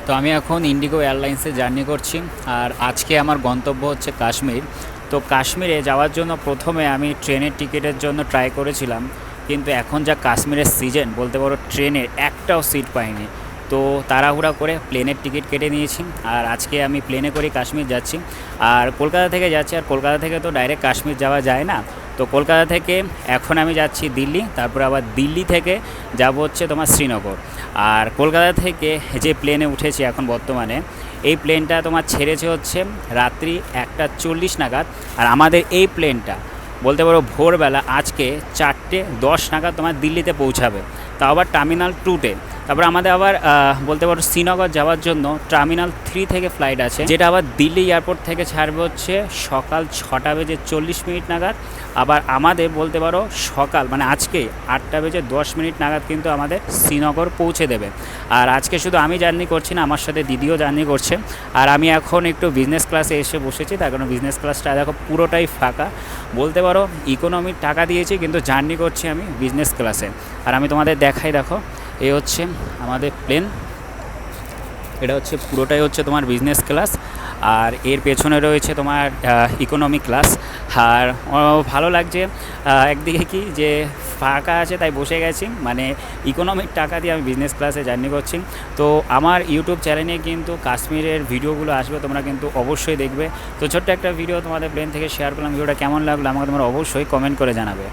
তো আমি এখন ইন্ডিগো এয়ারলাইন্সে জার্নি করছি। আর আজকে আমার গন্তব্য হচ্ছে কাশ্মীর। তো কাশ্মীরে যাওয়ার জন্য প্রথমে আমি ট্রেনের টিকিটের জন্য ট্রাই করেছিলাম, কিন্তু এখন যা কাশ্মীরের সিজন বলতে পারো, ট্রেনের একটাও সিট পাইনি। তো তাড়াহুড়া করে প্লেনের টিকিট কেটে নিয়েছি। আর আজকে আমি প্লেনে করে কাশ্মীর যাচ্ছি। আর কলকাতা থেকে যাচ্ছি, আর কলকাতা থেকে তো ডাইরেক্ট কাশ্মীর যাওয়া যায় না। তো কলকাতা থেকে এখন আমি যাচ্ছি দিল্লি, তারপর আবার দিল্লি থেকে যাব হচ্ছে তোমার শ্রীনগর। আর কলকাতা থেকে যে প্লেনে উঠেছি এখন বর্তমানে, এই প্লেনটা তোমার ছেড়েছে হচ্ছে রাত্রি 1:40 নাগাদ। আর আমাদের এই প্লেনটা বলতে পারো ভোরবেলা আজকে 4:10 নাগাদ তোমার দিল্লিতে পৌঁছাবে, তাও আবার টার্মিনাল 2-তে। তারপর আমাদের আবার বলতে পারো শ্রীনগর যাওয়ার জন্য টার্মিনাল 3 থেকে ফ্লাইট আছে, যেটা আবার দিল্লি এয়ারপোর্ট থেকে ছাড়বে হচ্ছে সকাল 6:40 নাগাদ। আবার আমাদের বলতে পারো সকাল মানে আজকে 8:10 নাগাদ কিন্তু আমাদের শ্রীনগর পৌঁছে দেবে। আর আজকে শুধু আমি জার্নি করছি না, আমার সাথে দিদিও জার্নি করছে। আর আমি এখন একটু বিজনেস ক্লাসে এসে বসেছি, তার কারণ বিজনেস ক্লাসটা দেখো পুরোটাই ফাঁকা। বলতে পারো ইকোনমির টাকা দিয়েছি, কিন্তু জার্নি করছি আমি বিজনেস ক্লাসে। আর আমি তোমাদের দেখাই, দেখো এই হচ্ছে আমাদের প্লেন, এটা হচ্ছে পুরোটাই হচ্ছে তোমার বিজনেস ক্লাস। আর এর পেছনে রয়েছে তোমার ইকোনমি ক্লাস। আর ভালো লাগছে একদিকে কি যে ফাঁকা আছে তাই বসে গেছি, মানে ইকোনমির টাকা দিয়ে আমি বিজনেস ক্লাসে জার্নি করছি। তো আমার ইউটিউব চ্যানেলে কিন্তু কাশ্মীরের ভিডিওগুলো আসবে, তোমরা কিন্তু অবশ্যই দেখবে। তো ছোট্ট একটা ভিডিও তোমাদের প্লেন থেকে শেয়ার করলাম, ভিডিওটা কেমন লাগলো আমাকে তোমরা অবশ্যই কমেন্ট করে জানাবে।